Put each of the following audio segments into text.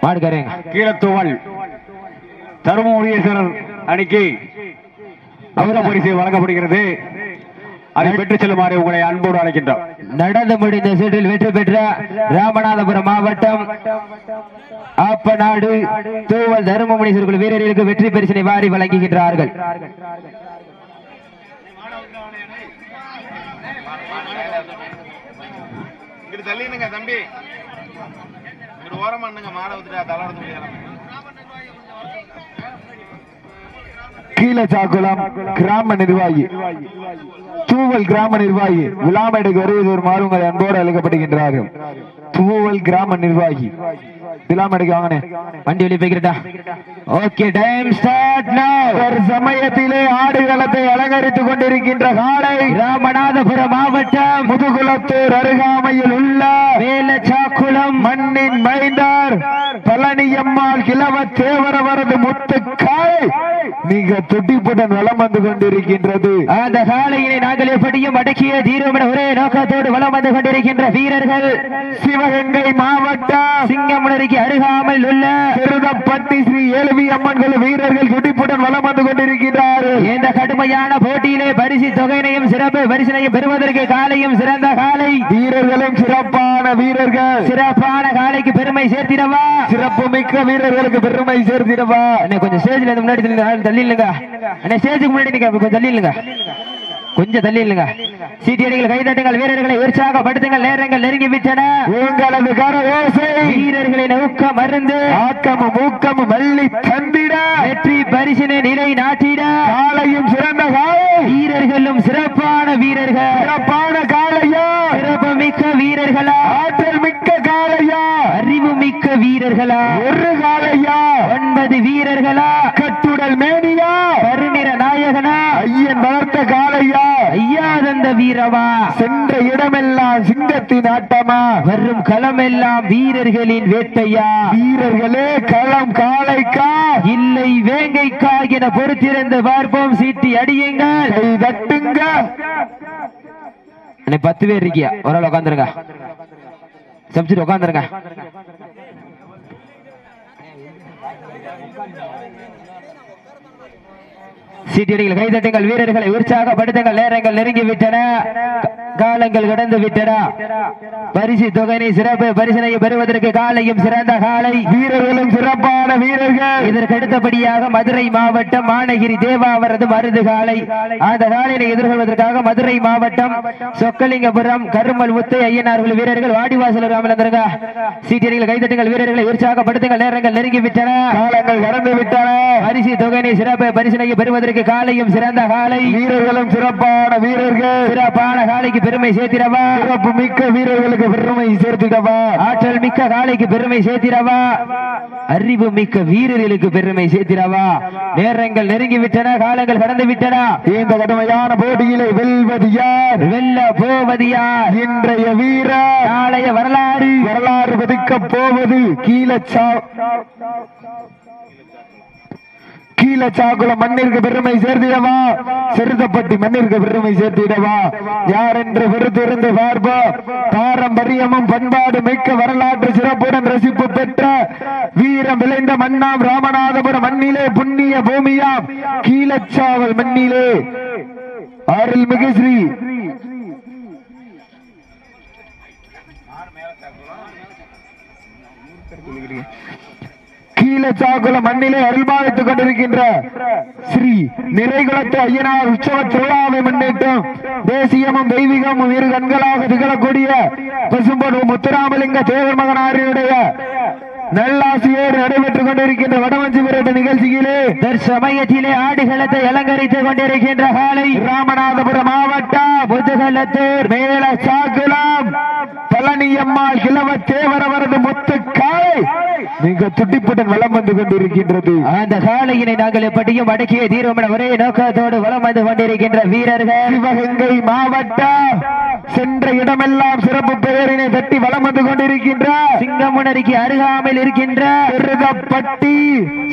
மாடுக்காரங்க கீழத்தூவல் தருமபுரீஸ்வரர் அணிக்கு அவர பரிசு வழங்கப்படுகிறது. அதை பெற்றுச் செல்லுமாறு உங்களை அன்போடு அழைக்கின்றோம். நடந்து முடிந்த சுற்றில் வெற்றி பெற்ற ராமநாதபுரம் மாவட்டம் ஆப்பநாடு தூவல் தருமபுரீஸ்வரர் வீரர்களுக்கு வெற்றி பரிசினை வாரி வழங்குகின்றார்கள். தம்பி ஓரமா மாட கீழச்சாக்குளம் கிராம நிர்வாகி தூவல் கிராம நிர்வாகி விழாமேடைக்கு வருவதோர் மாறுங்கள் அன்போடு அழைக்கப்படுகின்றார்கள். தூவல் கிராம நிர்வாகி விழாமேடைக்கு வாங்கனே வண்டி வெளியே போய்கிறா. ஓகே டைம் ஸ்டார்ட் நவ. ஒரு சமயத்திலே ஆடுகளத்தை அலங்கரித்துக் கொண்டிருக்கின்ற காலை ராமநாதபுரம் மாவட்டம் முதுகுளத்தூர் அருகாமையில் உள்ள வேலச்சாக்குளம் மண்ணின் மைந்தர் பழனியம்மாள் கிழவ தேவரவரது முத்து காலை மிக துடிப்புடன் வலம் வந்து கொண்டிருக்கின்றது. அந்த காலையினை நாங்கள் எப்படியும் அடக்கிய தீரம் என ஒரே நோக்கத்தோடு வலம் வந்து கொண்டிருக்கின்ற வீரர்கள் சிவகங்கை மாவட்டம் சிங்கமுனரிக்கு அருகாமல் உள்ள திருதப்பட்டி ஸ்ரீ ஏழுவி அம்மன் குழு வீரர்கள் துடிப்புடன் வலம் வந்து கொண்டிருக்கிறார்கள். இந்த கடுமையான போட்டியிலே பரிசு தொகையினையும் சிறப்பு பரிசினையும் பெறுவதற்கு காலையும் சிறந்த காலை வீரர்களும் சிறப்பான வீரர்கள் சிறப்பான காலைக்கு பெருமை சேர்த்திடவா சிறப்பு மிக்க வீரர்களுக்கு பெருமை சேர்த்திடவா. கொஞ்சம் ஸ்டேஜ்ல முன்னாடி தள்ளி இல்லைங்க ஸ்டேஜுக்கு முன்னாடி நீங்க கொஞ்சம் தள்ளி இல்லைங்க கொஞ்சம் தள்ளி இல்லைங்க. சீட்டியடிகள் கைதட்டுங்கள் வீரர்களை உற்சாகப்படுத்துங்கள். நேரங்கள் நெருங்கி விட்டன. உங்களது கரவோசை வீரர்களின் ஊக்கம் மருந்து ஆக்கமும் ஊக்கமும் மல்லி தந்திட வெற்றி பரிசினை நிலை நாட்டிட காலையும் சிறந்த காலை வீரர்களும் சிறப்பான வீரர்கள் சிறப்பான காலையா சிறப்பு மிக்க வீரர்களா ஆற்றல் மிக்க காலையா அறிவு மிக்க வீரர்களா ஒரு காலையா 9 வீரர்களா கட்டுடல் மேனியா கருநிற நாயகனா ஐயன் வளர்த்த காலையா ஐயா தந்த வீரவா சென்ற இடமெல்லாம் சிங்கத்தின் ஆட்டமா வரும் களமெல்லாம் வீரர்களின் வேட்டையா வீரர்களே களம் காளைக்கா இல்லை வேங்கைக்கா என பொறுத்திருந்து பார்ப்போம். சீட்டி அடியுங்கள் கை தட்டுங்க. 10 பேர் இருக்கியா ஒரு ஆள் உட்காந்துருங்க சமைச்சிட்டு உட்காந்துருங்க. சீட்டியடிகள் கைதட்டுங்கள் வீரர்களை உற்சாகப்படுத்துங்கள். நேரங்கள் நெருங்கி விட்டன. காலங்கள் கடந்து விட்டன. பரிசு தொகையை சிறப்பு பரிசனை பெறுவதற்கு காலையும் சிறந்த காலை வீரர்களும் சிறப்பான வீரர்கள். இதற்கு அடுத்தபடியாக மதுரை மாவட்டம் மானகிரி தேவா அவரது மருது காலை. அந்த காலையை எதிர்கொள்வதற்காக மதுரை மாவட்டம் சொக்கலிங்கபுரம் கருமல் முத்து ஐயனார்கள் வீரர்கள் வாடிவாசல் ராமலந்தருங்க. சீட்டியடிகள் கைதட்டுங்கள் வீரர்களை உற்சாகப்படுத்துங்கள். நேரங்கள் நெருங்கி விட்டன. காலங்கள் கடந்து விட்டன. பரிசு தொகையை சிறப்பு பரிசனை பெறுவதற்கு காலையும் சிறந்த காலை வீரர்களும் சிறப்பான வீரர்கள். சிறப்பான காலைக்கு பெருமை சேர்த்திடவா சிறப்பு மிக்க வீரர்களுக்கு பெருமை சேர்த்திடவா ஆற்றல் மிக்க காலைக்கு பெருமை சேர்த்திடவா அறிவு மிக்க வீரர்களுக்கு பெருமை சேர்த்திடவா. நேரங்கள் நெருங்கி விட்டன. காலங்கள் கடந்து விட்டன. இந்த கடுமையான போட்டியிலே வெல்வது யார் வெல்ல போவது யார் இன்றைய வீரர் நாளைய வரலாறு வரலாறு பதிக்கப் போவது கீழச்சாக்குளம் மண்ணிற்கு பெருமை சேர்த்திடவா சிறுதப்பட்டி மண்ணிற்கு பெருமை சேர்த்திடவா யார் என்று பொறுத்திருந்து பார்ப்போம். பாரம்பரியமும் பண்பாடு மிக்க வரலாற்று சிறப்புடன் ரசிப்பு பெற்ற வீரம் விளைந்த மண்ணாம் ராமநாதபுரம் மண்ணிலே புண்ணிய பூமியாம் கீழச்சாவல் மண்ணிலே அருள்மிகு ஸ்ரீ கீழச்சாக்குளம் மண்ணிலே அருள்பாலித்துக் கொண்டிருக்கின்ற ஸ்ரீ நிறைகுளத்து ஐயனார் உற்சவ திருவிழாவை முன்னிட்டும் தேசியமும் தெய்வீகமும் இரு கண்களாக திகழக்கூடிய பசும்பொன் முத்துராமலிங்க தேவர் மகனாரினுடைய நல்லாசியோடு நடைபெற்றுக் கொண்டிருக்கின்ற வடமஞ்சி விரட்டு நிகழ்ச்சியிலே தற்சமயத்திலே ஆடுகளத்தை அலங்கரித்துக் கொண்டிருக்கின்ற காலை ராமநாதபுரம் மாவட்டம் முதுகலத்தூர் வேலச்சாக்குளம் பழனியம்மாள் கிழவ தேவரவரது முத்து காலை மிக துடிப்புடன் வலம் வந்து கொண்டிருக்கின்றது. அந்த காலையினை நாங்கள் எப்படியும் அடக்கிய தீர்வு என ஒரே நோக்கத்தோடு வலம் வந்து கொண்டிருக்கின்ற வீரர்கள் சிவகங்கை மாவட்டம் சென்ற இடமெல்லாம் சிறப்பு பெயரினை தட்டி வலம் வந்து கொண்டிருக்கின்ற சிங்கமுனரிக்கு அருகாமையில் இருக்கின்ற திருதப்பட்டி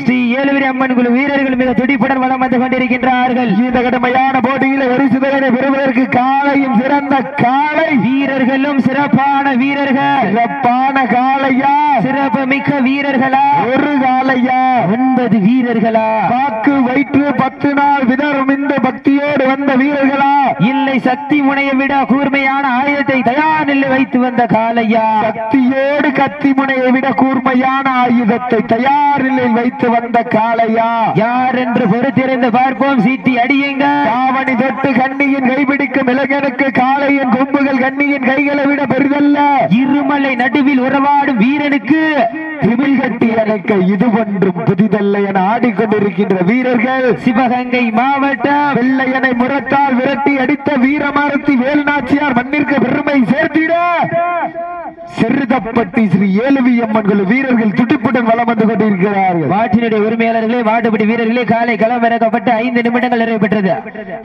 ஸ்ரீ ஏழுவிரி அம்மன் குழு வீரர்கள் மிக துடிப்புடன் வலம் வந்து கொண்டிருக்கின்றார்கள். இந்த கடுமையான போட்டியில் பரிசுதனை பெறுவதற்கு காலையும் சிறந்த காலை வீரர்களும் சிறப்பான வீரர்கள் சிறப்பான காலையா சிறப்பு மிக்க வீரர்கள் வீரர்களா? ஒரு காலையா? 9 வீரர்களா? பாக்கு வயிற்று 10 நாள் விதரும் இந்த பக்தியோடு வந்த வீரர்களா? இல்லை சக்தி முனையை விட கூர்மையான ஆயுதத்தை தயார் நிலை வைத்து வந்த காளையா? சக்தியோடு கத்தி முனையை விட கூர்மையான ஆயுதத்தை தயார் நிலையில் வைத்து வந்த காளையா? யார் என்று பொறுத்திருந்து பார்ப்போம். சீட்டி அடியுங்க. காவணி தொட்டு கண்ணியின் கைபிடிக்கும் இளைஞனுக்கு காளையின் கொம்புகள் கண்ணியின் கைகளை விட பெரிதல்ல. இருமலை நடுவில் உறவாடும் வீரனுக்கு திமில் கட்டி அணைக்க இது ஒன்றும் புதிதல்ல என ஆடிக்கொண்டிருக்கின்ற வீரர்கள் சிவகங்கை மாவட்டம் வெள்ளையனை முரத்தால் விரட்டி அடித்த வீரமாரத்தி வேல்நாச்சியார் மண்ணிற்கு பெருமை சேர்த்திட செருதப்பட்டி ஸ்ரீ ஏழுவியம்மன் குழு வீரர்கள் துடிப்புடன் வலம் வந்து கொண்டிருக்கிறார்கள். மாட்டினுடைய உரிமையாளர்களே, மாட்டுப்பட்டி வீரர்களே, காலை களம் இறக்கப்பட்டு 5 நிமிடங்கள் நிறைவு பெற்றது.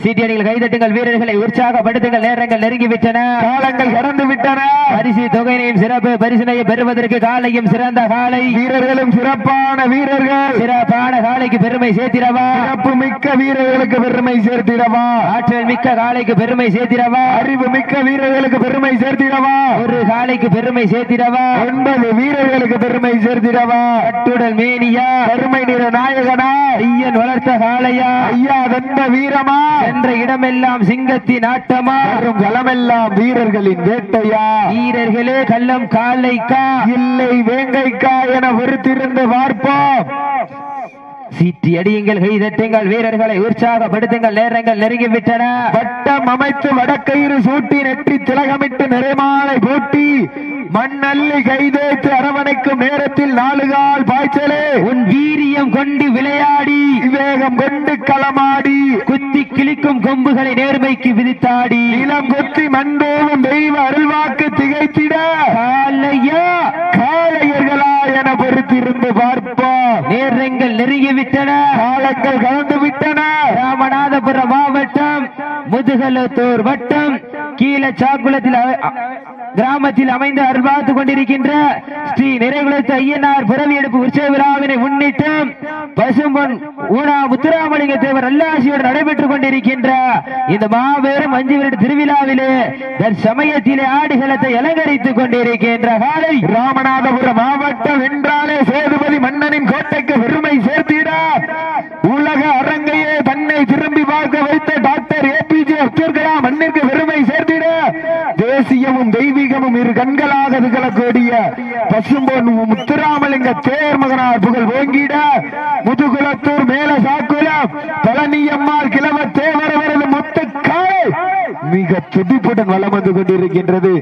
சீட்டியடிகள் கைதட்டுங்கள், வீரர்களை உற்சாகப்படுத்துங்கள். நேரங்கள் நெருங்கிவிட்டன, காலங்கள் கடந்து விட்டன. பரிசு தொகையினையும் சிறப்பு பரிசினையும் பெறுவதற்கு காலையும் சிறந்த காலை வீரர்களும் சிறப்பான வீரர்கள். சிறப்பான காலைக்கு பெருமை சேர்த்திடவா? சிறப்பு மிக்க வீரர்களுக்கு பெருமை சேர்த்திடவா? ஆற்றல் மிக்க காலைக்கு பெருமை சேர்த்திடவா? அறிவு மிக்க வீரர்களுக்கு பெருமை சேர்த்திடவா? ஒரு காலைக்கு பெருமை சேர்த்திடவா? 9 வீரர்களுக்கு பெருமை சேர்த்திடவா? கட்டுடல் மேனியா? பெருமை நிற நாயகனா? ஐயன் வளர்த்த காளையா? ஐயா வென்ற வீரமா? சென்ற இடமெல்லாம் சிங்கத்தின் ஆட்டமா? வரும் களமெல்லாம் வீரர்களின் வேட்டையா? வீரர்களே, கள்ளம் காளைக்கா இல்லை வேங்கைக்கா என பொறுத்திருந்து பார்ப்போம். சீட்டி அடியுங்கள், கைதட்டுங்கள், வீரர்களை உற்சாகப்படுத்துங்கள். நேரங்கள் நெருங்கிவிட்டன. வட்டம் அமைத்து வடக்கயிறு சூட்டி நெற்றி திலகமிட்டு நிறைமாலை பூட்டி மண்ணள்ளி கைதேத்து அரவணைக்கும் நேரத்தில் 4 கால் பாய்ச்சலே உன் வீரியம் கொண்டு விளையாடி விவேகம் கொண்டு களமாடி குத்தி கிழிக்கும் கொம்புகளை நேர்மைக்கு விதித்தாடி இளம் கொத்தி மண்டோவும் தெய்வ அருள்வாக்கு திகைத்திட காளையா காளையர்களா என பொறுத்திருந்து பார்ப்போம். நேரங்கள் நெருங்கிவிட்டன, காலங்கள் கலந்து விட்டன. ராமநாதபுரம் மாவட்டம் முதுகலத்தூர் வட்டம் கீழச்சாக்குளத்தில் கிராமத்தில் அமைந்து அருள்பார்த்துக் கொண்டிருக்கின்ற ஸ்ரீ நிறைகுலத்து ஐயனார் பிறவி எடுப்பு உற்சவ விழாவினை முன்னிட்டு பசும்பொன் ஊனா முத்துராமலிங்க தேவர் அல்லாசியோடு நடைபெற்றுக் கொண்டிருக்கின்ற இந்த மாபெரும் 5 வருட திருவிழாவிலே தற்சமயத்திலே ஆடுகளத்தை அலங்கரித்துக் கொண்டிருக்கின்ற காலை ராமநாதபுரம் மாவட்டம் என்றாலே சேதுபதி மன்னனின் கோட்டைக்கு பெருமை சேர்த்திட உலக அரங்கையே தன்னை திரும்பி பார்க்க வைத்த டாக்டர் ஏபிஜே அப்துல் கலாம் மண்ணிற்கு பெருமை சேர்த்திட தேசியமும் தெய்வீகமும் இரு கண்களாக திகழக்கூடிய பசும்பொன் முத்துராமலிங்க தேர் மகனார் புகழ் ஓங்கிட முதுகுலத்தூர் மேல சாக்குளம் பழனியம்மாள் கிழவ தேவரவரது மொத்த காலை மிக துடிப்புடன் வலம் வந்து கொண்டிருக்கின்றது.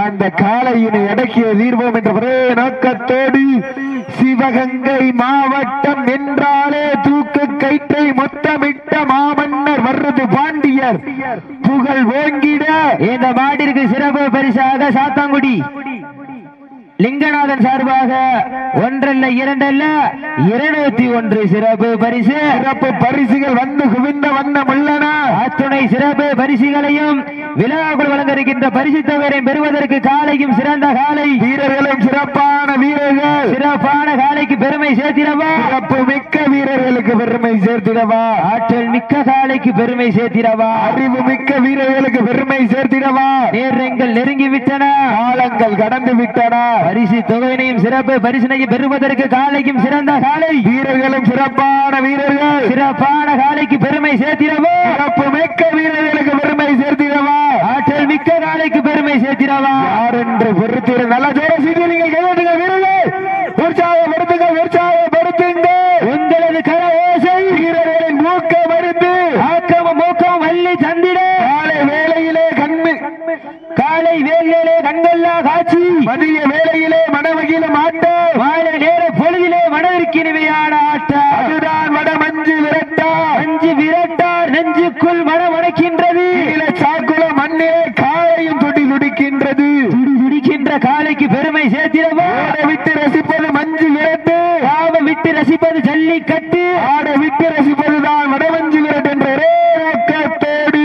அந்த காளையினை அடக்கிய தீர்வோம் என்ற ஒரே நோக்கத்தோடு சிவகங்கை மாவட்டம் என்றாலே தூக்கு கயிற்றை மொத்தமிட்ட மாமன்னர் வர்றது பாண்டியர் புகழ் ஓங்கிட இந்த மாட்டிற்கு சிறப்பு பரிசாக சாத்தாங்குடி லிங்கநாதன் சார்பாக 1 அல்ல 2 அல்ல 201 சிறப்பு பரிசு. சிறப்பு பரிசுகள் வந்து குவிந்த வண்ணம் உள்ளன. அத்துணை சிறப்பு பரிசுகளையும் விழாக்குள் வழங்க இருக்கின்ற பரிசு தொகையை பெறுவதற்கு காலையும் சிறந்த காலை வீரர்களும் சிறப்பான வீரர்கள். சிறப்பான காலைக்கு பெருமை சேர்த்திடவா? சிறப்பு மிக்க வீரர்களுக்கு பெருமை சேர்த்திடவா? ஆற்றல் மிக்க காலைக்கு பெருமை சேர்த்திடவா? அறிவு மிக்க வீரர்களுக்கு பெருமை சேர்த்திடவா? நேரங்கள் நெருங்கி விட்டன, காலங்கள் கடந்து விட்டன. பரிசு தொகையினையும் சிறப்பு பரிசினையும் பெறுவதற்கு காலைக்கும் சிறந்த காலை வீரர்களும் சிறப்பான வீரர்கள். சிறப்பான காலைக்கு பெருமை சேர்த்திடவா? சிறப்பு மிக்க வீரர்களுக்கு பெருமை சேர்த்திடவா? ஆற்றல் மிக்க காலைக்கு பெருமை சேர்த்திடவா? யார் என்று பொறுத்திரு நல்ல ஜோரசிக்கு நீங்கள் கைவிடுங்க வீரர்கள். உற்சாகப்படுத்துங்கள், உற்சாகப்படுத்துங்கள். உங்களது கர ஓசை வீரர்களின் மூக்க மருந்து ஆக்கமும் மூக்கம் வள்ளி தந்திட காலை வேளையிலே காலை வேலையிலே கண்கொள்ளா காட்சி மதிய வேளையிலே மனமகிழும் ஆட்டம் மாலை நேர பொழுதிலே மனதிற்கினிமையான ஆட்டம் அதுதான் வட மஞ்சு விரட்டார். மஞ்சு விரட்டார் நெஞ்சுக்குள் மனம் அடைக்கின்றது. சாக்குளம் மண்ணிலே காலையும் துடி துடிக்கின்றது. துடிக்கின்ற காலைக்கு பெருமை சேர்த்திடவா? ஆட விட்டு ரசிப்பது மஞ்சு விரட்டு, ஆவ விட்டு ரசிப்பது ஜல்லிக்கட்டு, ஆட விட்டு ரசிப்பதுதான் வடமஞ்சு விரட்டு என்ற ஒரே நோக்கத்தோடு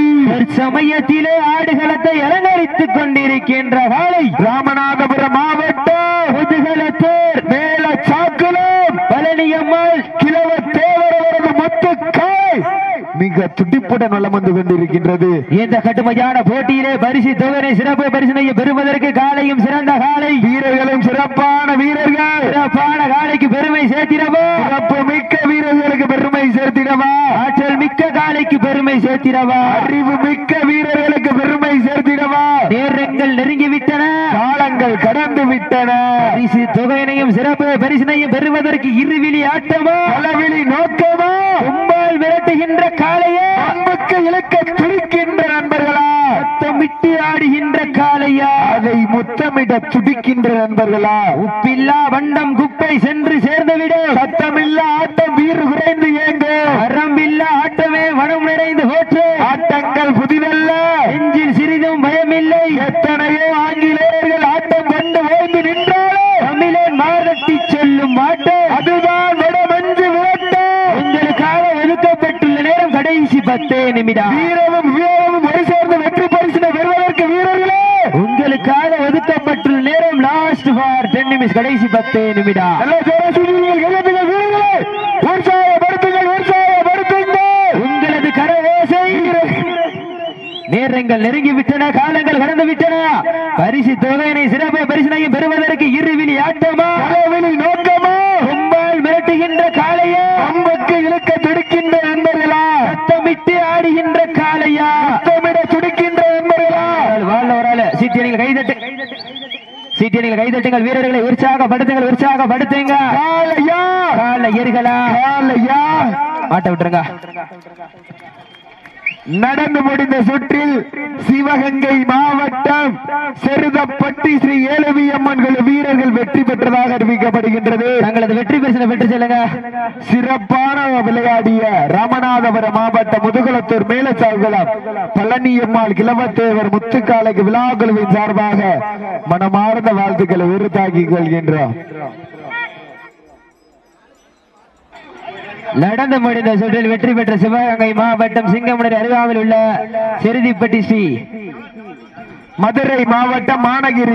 சமயத்திலே ஆடுகளத்தை அலங்கரித்துக் கொண்டிருக்கின்ற காலை ராமநாதபுரம் மாவட்டம் முதுகலத்தூர் மேல சாக்குளம் பழனியம்மாள் கிழவ தேவரவரது மொத்த காலை மிக துடிப்புடன் வலம் வந்து கொண்டிருக்கின்றது. இந்த கடுமையான போட்டியிலே பரிசு தொகையை சிறப்பு பரிசினை பெறுவதற்கு காலையும் சிறந்த காலை வீரர்களும் சிறப்பான வீரர்கள். சிறப்பான காலை சேர்த்திடவா சிறப்பு மிக்க வீரர்களுக்கு பெருமை சேர்த்திடவா ஆற்றல் மிக்க காலைக்கு பெருமை சேர்த்திடவா அறிவு மிக்க வீரர்களுக்கு பெருமை சேர்த்திடவா நேரங்கள் நெருங்கிவிட்டன காலங்கள் கடந்து விட்டன பரிசு தொகையினையும் சிறப்பு பரிசினையும் பெறுவதற்கு இருவிழி ஆட்டமா அளவிலி நோக்கமா கும்பால் விரட்டுகின்ற காளையா அன்புக்கு இலக்க துடிக்கின்ற நண்பர்களா சத்தமிட்டு ஆடுகின்ற காளையா அதை முத்தமிட துடிக்கின்ற நண்பர்களா உப்பில்லா வண்டம் குப்பை சென்று சேர்ந்துவிடு சத்தமில்லா ஆட்டம் வீறு குறைந்து ஏங்கு வரம்பில்லா ஆட்டமே வனம் நிறைந்து போற்று ஆட்டங்கள் புதிதல்ல நெஞ்சில் சிறிதும் பயமில்லை எத்தனையோ ஆங்கிலேயர்கள் ஆட்டம் கொண்டு ஓய்ந்து நின்றாலும் தமிழன் மாரட்டி செல்லும் ஆட்டம் அதுதான் வடமஞ்சு விரட்டம் உங்களுக்காக ஒதுக்கப்பட்டுள்ள நேரம் கடைசி 10 நிமிடம் வீரமும் வீரமும் ஒரு சேர்ந்து வெற்றி பரிசினை பெறுவதற்கு வீரர்களே உங்களுக்காக ஒதுக்கப்பட்டுள்ள நேரம் லாஸ்ட் ஃபார் 10 நிமிஷம் கடைசி 10 நிமிடம் நல்ல ஜோரசூரியர்கள் எழுதுங்கள் வீரர்களே உற்சாகப்படுத்துங்கள் உங்களது கரவோசை நேரங்கள் நெருங்கிவிட்டன காலங்கள் கடந்து விட்டன பரிசு தொகையினை சிறப்பு பரிசினையும் பெறுவதற்கு இருவிழி ஆட்டமா அளவிலி நோக்கமா கும்பால் மிரட்டுகின்ற காளையா அம்புக்கு இழுக்க துடிக்கின்ற நண்பர்களா சத்தமிட்டு ஆடுகின்ற காளையா சத்தமிட துடிக்கின்ற நண்பர்களா வாழ்ல ஒரு ஆளு சீட்டியணிகள் கைதட்டு சீட்டியணிகள் கைதட்டுங்கள் வீரர்களை உற்சாகப்படுத்துங்க காளையா காளையர்களா காளையா மாட்ட விட்டுருங்க நடந்து முடிந்த சுற்றில் சிவகங்கை மாவட்டம் செருதப்பட்டி ஸ்ரீ ஏலவியம்மன் குழு வீரர்கள் வெற்றி பெற்றதாக அறிவிக்கப்படுகின்றது. தங்களது வெற்றி பரிசினை பெற்று செல்லுங்க. சிறப்பான விளையாடிய ராமநாதபுரம் மாவட்டம் முதுகுளத்தூர் மேலச்சாகுளம் பழனியம்மாள் கிழவத்தேவர் முத்துக்காலைக்கு விழா குழுவின் சார்பாக மனமார்ந்த வாழ்த்துக்களை உறுத்தாக்கிக் கொள்கின்றோம். நடந்து முடிந்த சுற்றில் வெற்றி பெற்ற சிவகங்கை மாவட்டம் சிங்கமுனரி அருகாமையில் உள்ள செருதிப்பட்டி ஸ்ரீ மதுரை மாவட்டம் மாநகிரி